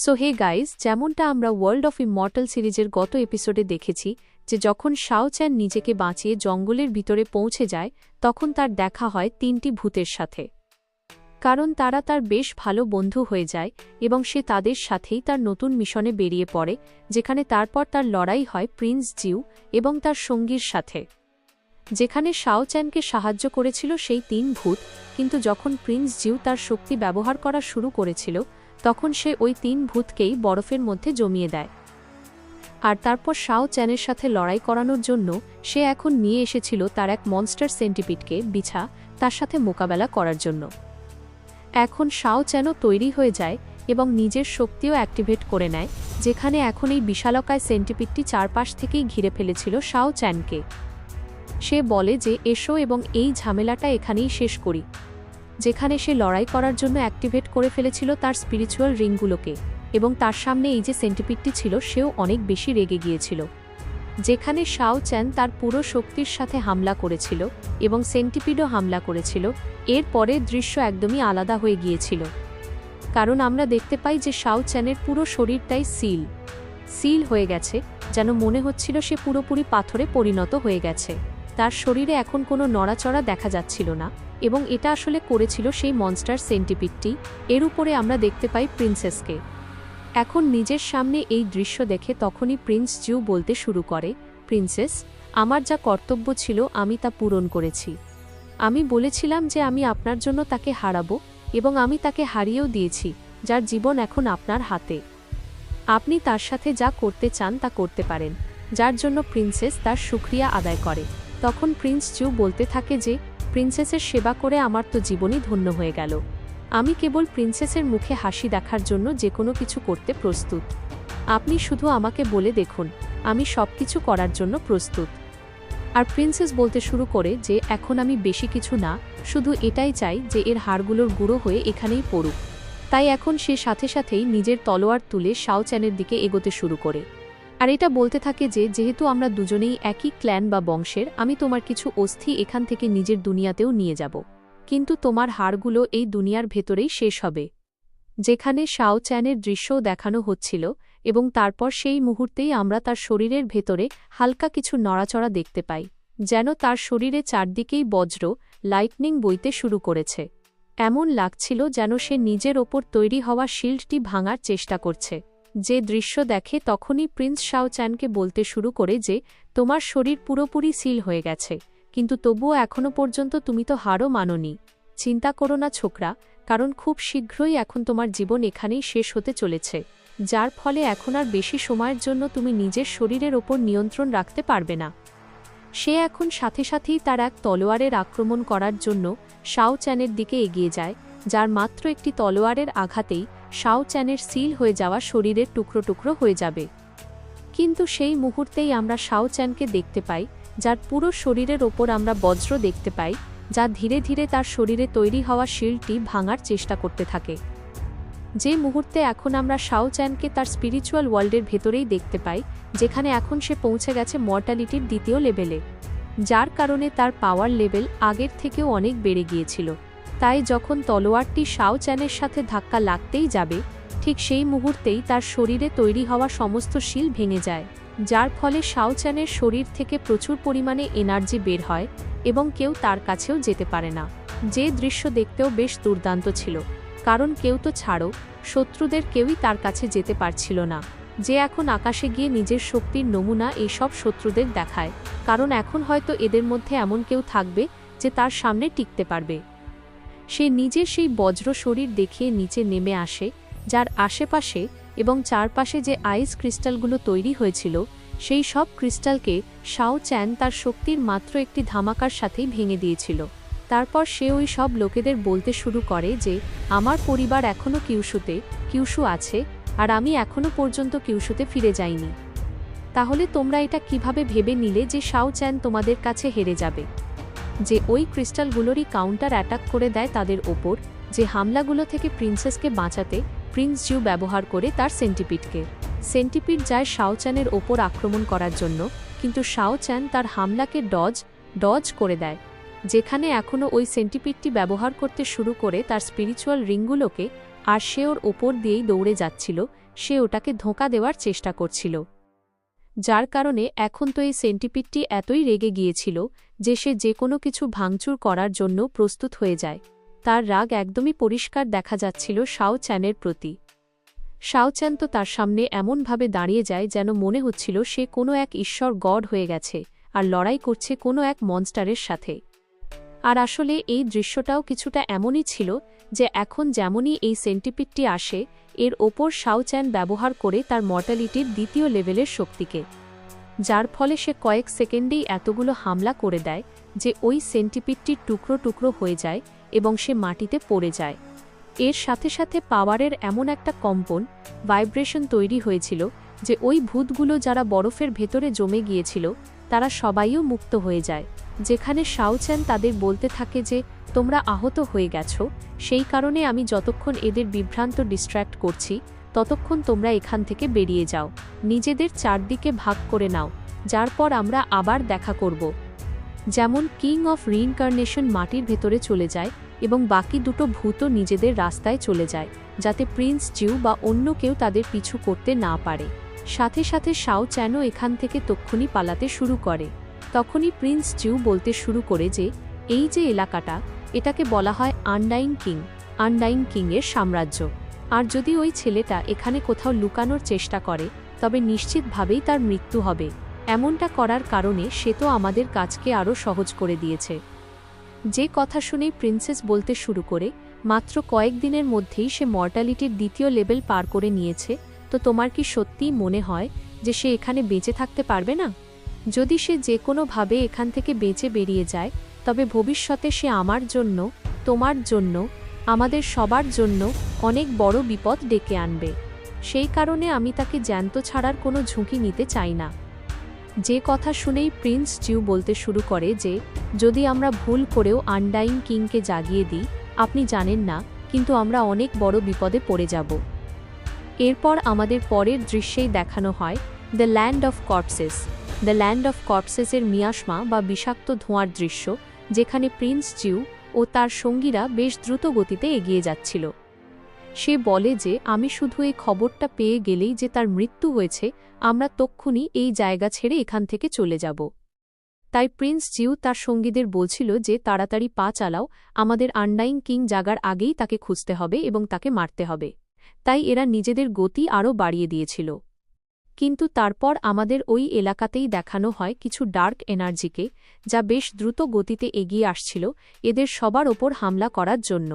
So hey guys, যেমনটা আমরা world of immortal সিরিজের গত এপিসোডে দেখেছি যে যখন শাও চ্যান নিজেকে বাঁচিয়ে জঙ্গলের ভিতরে পৌঁছে যায় তখন তার দেখা হয় তিনটি ভূতের সাথে। কারণ তারা তার বেশ ভালো বন্ধু হয়ে যায় এবং সে তাদের সাথেই তার নতুন মিশনে বেরিয়ে পড়ে, যেখানে তারপর তার লড়াই হয় প্রিন্স জিউ এবং তার সঙ্গীর সাথে। যেখানে শাও চ্যানকে সাহায্য করেছিল সেই তিন ভূত, কিন্তু যখন প্রিন্স জিউ তার শক্তি ব্যবহার করা শুরু করেছিল তখন সে ওই তিন ভূতকেই বরফের মধ্যে জমিয়ে দেয়। আর তারপর শাও চ্যানের সাথে লড়াই করানোর জন্য সে এখন নিয়ে এসেছিল তার এক মনস্টার সেন্টিপিডকে বিছা তার সাথে মোকাবেলা করার জন্য। এখন শাও চ্যানও তৈরি হয়ে যায় এবং নিজের শক্তিও অ্যাক্টিভেট করে নেয়, যেখানে এখন এই বিশালকায় সেন্টিপিডটি চারপাশ থেকেই ঘিরে ফেলেছিল শাও চ্যানকে। সে বলে যে এসো এবং এই ঝামেলাটা এখানেই শেষ করি, যেখানে সে লড়াই করার জন্য অ্যাক্টিভেট করে ফেলেছিল তার স্পিরিচুয়াল রিংগুলোকে, এবং তার সামনে এই যে সেন্টিপিডটি ছিল সেও অনেক বেশি রেগে গিয়েছিল। যেখানে শাও চ্যান তার পুরো শক্তির সাথে হামলা করেছিল এবং সেন্টিপিডও হামলা করেছিল, এর পরের দৃশ্য একদমই আলাদা হয়ে গিয়েছিল। কারণ আমরা দেখতে পাই যে শাও চ্যানের পুরো শরীরটাই সিল হয়ে গেছে, যেন মনে হচ্ছিল সে পুরোপুরি পাথরে পরিণত হয়ে গেছে। তার শরীরে এখন কোনো নড়াচড়া দেখা যাচ্ছিল না, এবং এটা আসলে করেছিল সেই মনস্টার সেন্টিপিডটি। এর উপরে আমরা দেখতে পাই প্রিন্সেসকে। এখন নিজের সামনে এই দৃশ্য দেখে তখনই প্রিন্স জিউ বলতে শুরু করে, প্রিন্সেস, আমার যা কর্তব্য ছিল আমি তা পূরণ করেছি। আমি বলেছিলাম যে আমি আপনার জন্য তাকে হারাবো, এবং আমি তাকে হারিয়েও দিয়েছি, যার জীবন এখন আপনার হাতে। আপনি তার সাথে যা করতে চান তা করতে পারেন। যার জন্য প্রিন্সেস তার শুকরিয়া আদায় করে। তখন প্রিন্স জিউ বলতে থাকে যে প্রিন্সেসের সেবা করে আমার তো জীবনই ধন্য হয়ে গেল। আমি কেবল প্রিন্সেসের মুখে হাসি দেখার জন্য যে কোনো কিছু করতে প্রস্তুত। আপনি শুধু আমাকে বলে দেখুন, আমি সবকিছু করার জন্য প্রস্তুত। আর প্রিন্সেস বলতে শুরু করে যে এখন আমি বেশি কিছু না, শুধু এটাই চাই যে এর হাড়গুলোর গুঁড়ো হয়ে এখানেই পড়ুক। তাই এখন সে সাথে সাথেই নিজের তলোয়ার তুলে শাও চ্যানের দিকে এগোতে শুরু করে। আর এটা বলতে থাকে যে যেহেতু আমরা দুজনেই একই ক্ল্যান বা বংশের, আমি তোমার কিছু অস্থি এখান থেকে নিজের দুনিয়াতেও নিয়ে যাব, কিন্তু তোমার হাড়গুলো এই দুনিয়ার ভেতরেই শেষ হবে। যেখানে শাও চ্যানের দৃশ্যও দেখানো হচ্ছিল, এবং তারপর সেই মুহূর্তেই আমরা তার শরীরের ভেতরে হালকা কিছু নড়াচড়া দেখতে পাই, যেন তার শরীরে চারদিকেই বজ্র লাইটনিং বইতে শুরু করেছে। এমন লাগছিল যেন সে নিজের ওপর তৈরি হওয়া শিল্ডটি ভাঙার চেষ্টা করছে। যে দৃশ্য দেখে তখনই প্রিন্স শাও চ্যানকে বলতে শুরু করে যে তোমার শরীর পুরোপুরি সিল হয়ে গেছে, কিন্তু তবুও এখনও পর্যন্ত তুমি তো হারও মানোনি। চিন্তা করো না ছোকরা, কারণ খুব শীঘ্রই এখন তোমার জীবন এখানেই শেষ হতে চলেছে, যার ফলে এখন আর বেশি সময়ের জন্য তুমি নিজের শরীরের ওপর নিয়ন্ত্রণ রাখতে পারবে না। সে এখন সাথে সাথেই তার এক তলোয়ারের আক্রমণ করার জন্য শাও চ্যানের দিকে এগিয়ে যায়, যার মাত্র একটি তলোয়ারের আঘাতেই শাও চ্যানের সিল হয়ে যাওয়া শরীরের টুকরো টুকরো হয়ে যাবে। কিন্তু সেই মুহূর্তেই আমরা শাও চ্যানকে দেখতে পাই, যার পুরো শরীরের ওপর আমরা বজ্র দেখতে পাই, যা ধীরে ধীরে তার শরীরে তৈরি হওয়া শিল্ডটি ভাঙার চেষ্টা করতে থাকে। যে মুহূর্তে এখন আমরা শাও চ্যানকে তার স্পিরিচুয়াল ওয়ার্ল্ডের ভেতরেই দেখতে পাই, যেখানে এখন সে পৌঁছে গেছে মর্টালিটির দ্বিতীয় লেভেলে, যার কারণে তার পাওয়ার লেভেল আগের থেকেও অনেক বেড়ে গিয়েছিল। তাই যখন তলোয়ারটি শাও চ্যানের সাথে ধাক্কা লাগতেই যাবে, ঠিক সেই মুহূর্তেই তার শরীরে তৈরি হওয়া সমস্ত শিল ভেঙে যায়, যার ফলে শাও চ্যানের শরীর থেকে প্রচুর পরিমাণে এনার্জি বের হয় এবং কেউ তার কাছেও যেতে পারে না। যে দৃশ্য দেখতেও বেশ দুর্দান্ত ছিল, কারণ কেউ তো ছাড়ো, শত্রুদের কেউই তার কাছে যেতে পারছিল না। যে এখন আকাশে গিয়ে নিজের শক্তির নমুনা এইসব শত্রুদের দেখায়, কারণ এখন হয়তো এদের মধ্যে এমন কেউ থাকবে যে তার সামনে টিকতে পারবে। সে নিজের সেই বজ্র শরীর দেখিয়ে নিচে নেমে আসে, যার আশেপাশে এবং চারপাশে যে আইস ক্রিস্টালগুলো তৈরি হয়েছিল সেই সব ক্রিস্টালকে শাও চ্যান তার শক্তির মাত্র একটি ধামাকার সাথেই ভেঙে দিয়েছিল। তারপর সে ওই সব লোকেদের বলতে শুরু করে যে আমার পরিবার এখনও কিউশু আছে, আর আমি এখনও পর্যন্ত কিউশুতে ফিরে যাইনি। তাহলে তোমরা এটা কিভাবে ভেবে নিলে যে শাও চ্যান তোমাদের কাছে হেরে যাবে? যে ওই ক্রিস্টালগুলোরই কাউন্টার অ্যাটাক করে দেয় তাদের ওপর, যে হামলাগুলো থেকে প্রিন্সেসকে বাঁচাতে প্রিন্স জিউ ব্যবহার করে তার সেন্টিপিড যায় শাও চ্যানের ওপর আক্রমণ করার জন্য, কিন্তু শাও চ্যান তার হামলাকে ডজ করে দেয়। যেখানে এখনও ওই সেন্টিপিডটি ব্যবহার করতে শুরু করে তার স্পিরিচুয়াল রিংগুলোকে, আর সে ওর ওপর দিয়েই দৌড়ে যাচ্ছিল। সে ওটাকে ধোঁকা দেওয়ার চেষ্টা করছিল, যার কারণে এখন তো এই সেন্টিপিডটি এতই রেগে গিয়েছিল যে সে যে কোনো কিছু ভাঙচুর করার জন্য প্রস্তুত হয়ে যায়। তার রাগ একদমই পরিষ্কার দেখা যাচ্ছিল শাও চ্যানের প্রতি। শাও চ্যান তো তার সামনে এমনভাবে দাঁড়িয়ে যায় যেন মনে হচ্ছিল সে কোনো এক ঈশ্বর গড হয়ে গেছে আর লড়াই করছে কোনো এক মনস্টারের সাথে। আর আসলে এই দৃশ্যটাও কিছুটা এমনই ছিল যে এখন যেমনই এই সেন্টিপিডটি আসে, এর ওপর শাও চ্যান ব্যবহার করে তার মর্টালিটির দ্বিতীয় লেভেলের শক্তিকে, যার ফলে সে কয়েক সেকেন্ডেই এতগুলো হামলা করে দেয় যে ওই সেন্টিপিডটি টুকরো টুকরো হয়ে যায় এবং সে মাটিতে পড়ে যায়। এর সাথে সাথে পাওয়ারের এমন একটা কম্পন, ভাইব্রেশন তৈরি হয়েছিল যে ওই ভূতগুলো যারা বরফের ভেতরে জমে গিয়েছিল তারা সবাইও মুক্ত হয়ে যায়। যেখানে শাও চ্যান তাদের বলতে থাকে যে তোমরা আহত হয়ে গেছো, সেই কারণে আমি যতক্ষণ এদের বিভ্রান্ত ডিস্ট্র্যাক্ট করছি ততক্ষণ তোমরা এখান থেকে বেরিয়ে যাও, নিজেদের চারদিকে ভাগ করে নাও, যার পর আমরা আবার দেখা করব। যেমন কিং অফ রিইনকার্নেশন মাটির ভেতরে চলে যায় এবং বাকি দুটো ভূতও নিজেদের রাস্তায় চলে যায়, যাতে প্রিন্স জিউ বা অন্য কেউ তাদের পিছু করতে না পারে। সাথে সাথে শাও চ্যানও এখান থেকে তক্ষুনি পালাতে শুরু করে। তখনই প্রিন্স জিউ বলতে শুরু করে যে এই যে এলাকাটা, এটাকে বলা হয় আনডাইং কিং, আনডাইং কিংয়ের সাম্রাজ্য। আর যদি ওই ছেলেটা এখানে কোথাও লুকানোর চেষ্টা করে তবে নিশ্চিতভাবেই তার মৃত্যু হবে। এমনটা করার কারণে সে তো আমাদের কাজকে আরও সহজ করে দিয়েছে। যে কথা শুনেই প্রিন্সেস বলতে শুরু করে, মাত্র কয়েকদিনের মধ্যেই সে মর্টালিটির দ্বিতীয় লেভেল পার করে নিয়েছে, তো তোমার কি সত্যিই মনে হয় যে সে এখানে বেঁচে থাকতে পারবে না? যদি সে যে কোনোভাবে এখান থেকে বেঁচে বেরিয়ে যায় তবে ভবিষ্যতে সে আমার জন্য, তোমার জন্য, আমাদের সবার জন্য অনেক বড় বিপদ ডেকে আনবে। সেই কারণে আমি তাকে জ্যান্ত ছাড়ার কোনো ঝুঁকি নিতে চাই না। যে কথা শুনেই প্রিন্স জিউ বলতে শুরু করে যে যদি আমরা ভুল করেও আনডাইং কিংকে জাগিয়ে দিই, আপনি জানেন না, কিন্তু আমরা অনেক বড় বিপদে পড়ে যাব। এরপর আমাদের পরের দৃশ্যেই দেখানো হয় the land of corpses. The land of কর্পসেসের মিয়াসমা বা বিষাক্ত ধোঁয়ার দৃশ্য, যেখানে প্রিন্স জিউ ও তার সঙ্গীরা বেশ দ্রুত গতিতে এগিয়ে যাচ্ছিল। সে বলে যে আমি শুধু এই খবরটা পেয়ে গেলেই যে তার মৃত্যু হয়েছে, আমরা তক্ষুনি এই জায়গা ছেড়ে এখান থেকে চলে যাব। তাই প্রিন্স জিউ তার সঙ্গীদের বলছিল যে তাড়াতাড়ি পা চালাও, আমাদের আনডাইং কিং জাগার আগেই তাকে খুঁজতে হবে এবং তাকে মারতে হবে। তাই এরা নিজেদের গতি আরও বাড়িয়ে দিয়েছিল। কিন্তু তারপর আমাদের ওই এলাকাতেই দেখানো হয় কিছু ডার্ক এনার্জিকে, যা বেশ দ্রুত গতিতে এগিয়ে আসছিল এদের সবার ওপর হামলা করার জন্য,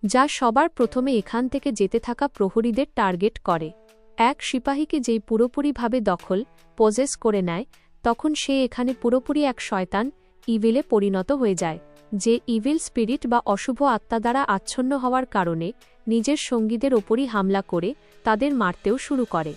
যা সবার প্রথমে এখান থেকে যেতে থাকা প্রহরীদের টার্গেট করে। এক সিপাহীকে যেই পুরোপুরিভাবে দখল, পজেস করে নেয়, তখন সে এখানে পুরোপুরি এক শয়তান, ইভিলে পরিণত হয়ে যায়, যে ইভিল স্পিরিট বা অশুভ আত্মা দ্বারা আচ্ছন্ন হওয়ার কারণে নিজের সঙ্গীদের ওপরই হামলা করে তাদের মারতেও শুরু করে।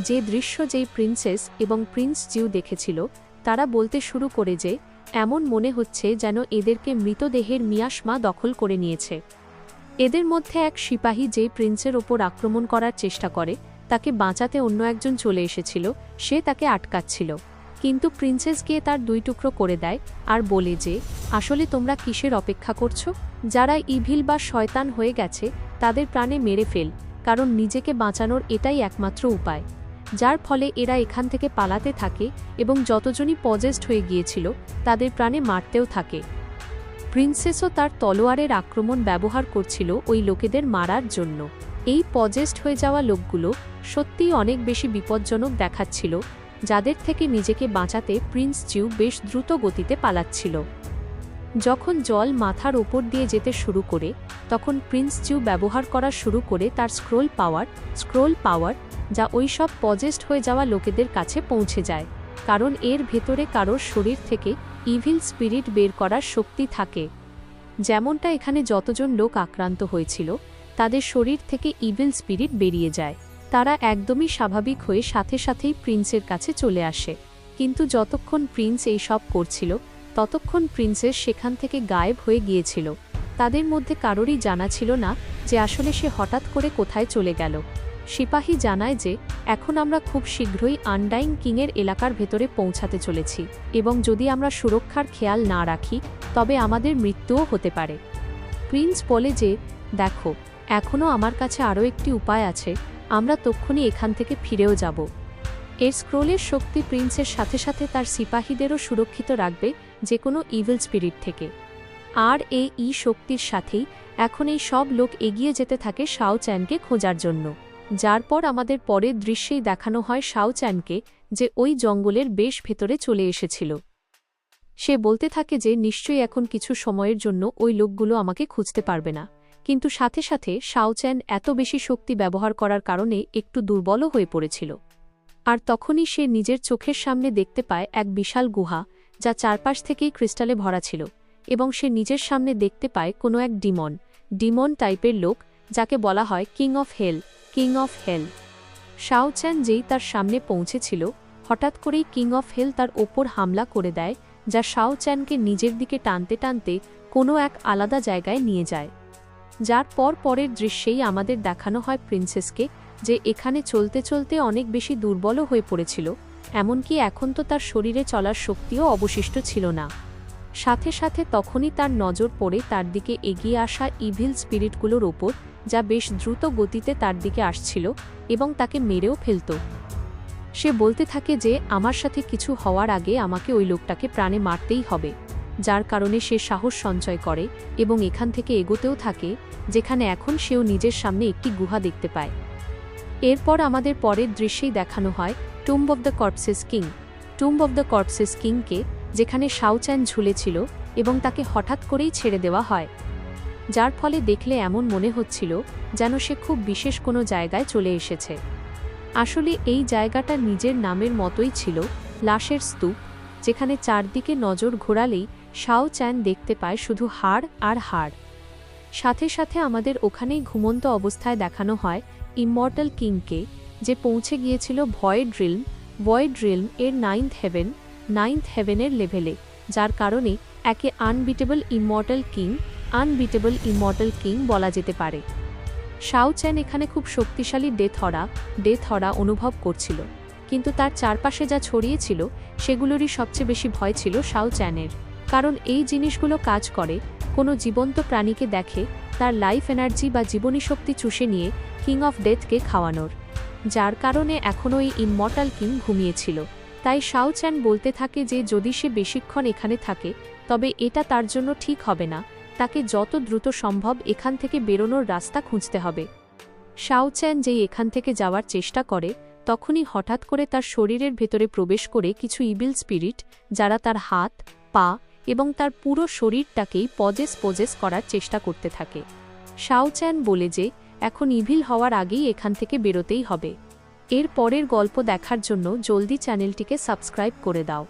যে দৃশ্য যেই প্রিন্সেস এবং প্রিন্স জিউ দেখেছিল, তারা বলতে শুরু করে যে এমন মনে হচ্ছে যেন এদেরকে মৃতদেহের মিয়াসমা দখল করে নিয়েছে। এদের মধ্যে এক সিপাহী যে প্রিন্সের ওপর আক্রমণ করার চেষ্টা করে, তাকে বাঁচাতে অন্য একজন চলে এসেছিল, সে তাকে আটকাচ্ছিল, কিন্তু প্রিন্সেস গিয়ে তার দুই টুকরো করে দেয় আর বলে যে আসলে তোমরা কিসের অপেক্ষা করছো? যারা ইভিল বা শয়তান হয়ে গেছে তাদের প্রাণে মেরে ফেল, কারণ নিজেকে বাঁচানোর এটাই একমাত্র উপায়। যার ফলে এরা এখান থেকে পালাতে থাকে এবং যতজনই পজেসড হয়ে গিয়েছিল তাদের প্রাণে মারতেও থাকে। প্রিন্সেসও তার তলোয়ারের আক্রমণ ব্যবহার করছিল ওই লোকেদের মারার জন্য। এই পজেসড হয়ে যাওয়া লোকগুলো সত্যিই অনেক বেশি বিপজ্জনক দেখাচ্ছিল, যাদের থেকে নিজেকে বাঁচাতে প্রিন্স জিউ বেশ দ্রুত গতিতে পালাচ্ছিল। যখন জল মাথার ওপর দিয়ে যেতে শুরু করে, তখন প্রিন্স জিউ ব্যবহার করা শুরু করে তার স্ক্রোল পাওয়ার, যা ওই সব পজেসড হয়ে যাওয়া লোকেদের কাছে পৌঁছে যায়, কারণ এর ভেতরে কারোর শরীর থেকে ইভিল স্পিরিট বের করার শক্তি থাকে। যেমনটা এখানে যতজন লোক আক্রান্ত হয়েছিল তাদের শরীর থেকে ইভিল স্পিরিট বেরিয়ে যায়, তারা একদমই স্বাভাবিক হয়ে সাথে সাথেই প্রিন্সের কাছে চলে আসে। কিন্তু যতক্ষণ প্রিন্স এই সব করছিল ততক্ষণ প্রিন্সেস সেখান থেকে গায়েব হয়ে গিয়েছিল। তাদের মধ্যে কারোরই জানা ছিল না যে আসলে সে হঠাৎ করে কোথায় চলে গেল। সিপাহী জানায় যে এখন আমরা খুব শীঘ্রই আনডাইং কিংয়ের এলাকার ভেতরে পৌঁছাতে চলেছি এবং যদি আমরা সুরক্ষার খেয়াল না রাখি তবে আমাদের মৃত্যুও হতে পারে। প্রিন্স বলে যে দেখো, এখনও আমার কাছে আরও একটি উপায় আছে, আমরা তক্ষুনি এখান থেকে ফিরেও যাব। এর স্ক্রোলের শক্তি প্রিন্সের সাথে সাথে তার সিপাহীদেরও সুরক্ষিত রাখবে যে কোনো ইভিল স্পিরিট থেকে। আর এই শক্তির সাথেই এখন এই সব লোক এগিয়ে যেতে থাকে শাও চ্যানকে খোঁজার জন্য, যার পর আমাদের পরের দৃশ্যেই দেখানো হয় শাও চ্যানকে, যে ওই জঙ্গলের বেশ ভেতরে চলে এসেছিল। সে বলতে থাকে যে নিশ্চয়ই এখন কিছু সময়ের জন্য ওই লোকগুলো আমাকে খুঁজতে পারবে না, কিন্তু সাথে সাথে শাও চ্যান এত বেশি শক্তি ব্যবহার করার কারণে একটু দুর্বলও হয়ে পড়েছিল। আর তখনই সে নিজের চোখের সামনে দেখতে পায় এক বিশাল গুহা, যা চারপাশ থেকেই ক্রিস্টালে ভরা ছিল, এবং সে নিজের সামনে দেখতে পায় কোনো এক ডিমন টাইপের লোক, যাকে বলা হয় কিং অফ হেল। শাও চ্যান যেই তার সামনে পৌঁছেছিল, হঠাৎ করেই কিং অফ হেল তার ওপর হামলা করে দেয়, যা শাও চ্যানকে নিজের দিকে টানতে টানতে কোনো এক আলাদা জায়গায় নিয়ে যায়। যার পরের দৃশ্যেই আমাদের দেখানো হয় প্রিন্সেসকে, যে এখানে চলতে চলতে অনেক বেশি দুর্বলও হয়ে পড়েছিল, এমনকি এখন তো তার শরীরে চলার শক্তিও অবশিষ্ট ছিল না। সাথে সাথে তখনই তার নজর পড়ে তার দিকে এগিয়ে আসা ইভিল স্পিরিটগুলোর ওপর, যা বেশ দ্রুত গতিতে তার দিকে আসছিল এবং তাকে মেরেও ফেলত। সে বলতে থাকে যে আমার সাথে কিছু হওয়ার আগে আমাকে ওই লোকটাকে প্রাণে মারতেই হবে, যার কারণে সে সাহস সঞ্চয় করে এবং এখান থেকে এগোতেও থাকে, যেখানে এখন সেও নিজের সামনে একটি গুহা দেখতে পায়। এরপর আমাদের পরের দৃশ্যেই দেখানো হয় টুম্ব অব দ্য কর্পসেস কিংকে, যেখানে শাও চ্যান ঝুলেছিল এবং তাকে হঠাৎ করেই ছেড়ে দেওয়া হয়, যার ফলে দেখলে এমন মনে হচ্ছিল যেন সে খুব বিশেষ কোনো জায়গায় চলে এসেছে। আসলে এই জায়গাটা নিজের নামের মতোই ছিল, লাশের স্তূপ, যেখানে চারদিকে নজর ঘোরালেই শাও চ্যান দেখতে পায় শুধু হাড় আর হাড়। সাথে সাথে আমাদের ওখানেই ঘুমন্ত অবস্থায় দেখানো হয় ইমমর্টাল কিংকে, যে পৌঁছে গিয়েছিল ভয়েড রিলম এর নাইন্থ হেভেনের লেভেলে, যার কারণে একে আনবিটেবল ইমমর্টাল কিং বলা যেতে পারে। শাও চ্যান এখানে খুব শক্তিশালী ডেথ হরা অনুভব করছিল, কিন্তু তার চারপাশে যা ছড়িয়েছিল সেগুলোরই সবচেয়ে বেশি ভয় ছিল শাও চ্যানের, কারণ এই জিনিসগুলো কাজ করে কোনো জীবন্ত প্রাণীকে দেখে তার লাইফ এনার্জি বা জীবনী শক্তি চুষে নিয়ে কিং অফ ডেথকে খাওয়ানোর, যার কারণে এখনও এই ইমমর্টাল কিং ঘুমিয়েছিল। তাই শাও চ্যান বলতে থাকে যে যদি সে বেশিক্ষণ এখানে থাকে তবে এটা তার জন্য ঠিক হবে না, তাকে যত দ্রুত সম্ভব এখান থেকে বেরোনোর রাস্তা খুঁজতে হবে। শাও চ্যান যেই এখান থেকে যাওয়ার চেষ্টা করে, তখনই হঠাৎ করে তার শরীরের ভেতরে প্রবেশ করে কিছু ইভিল স্পিরিট, যারা তার হাত, পা এবং তার পুরো শরীরটাকেই পজেস করার চেষ্টা করতে থাকে। শাও চ্যান বলে যে এখন ইভিল হওয়ার আগেই এখান থেকে বেরোতেই হবে। এর পরের গল্প দেখার জন্য জলদি চ্যানেলটিকে সাবস্ক্রাইব করে দাও।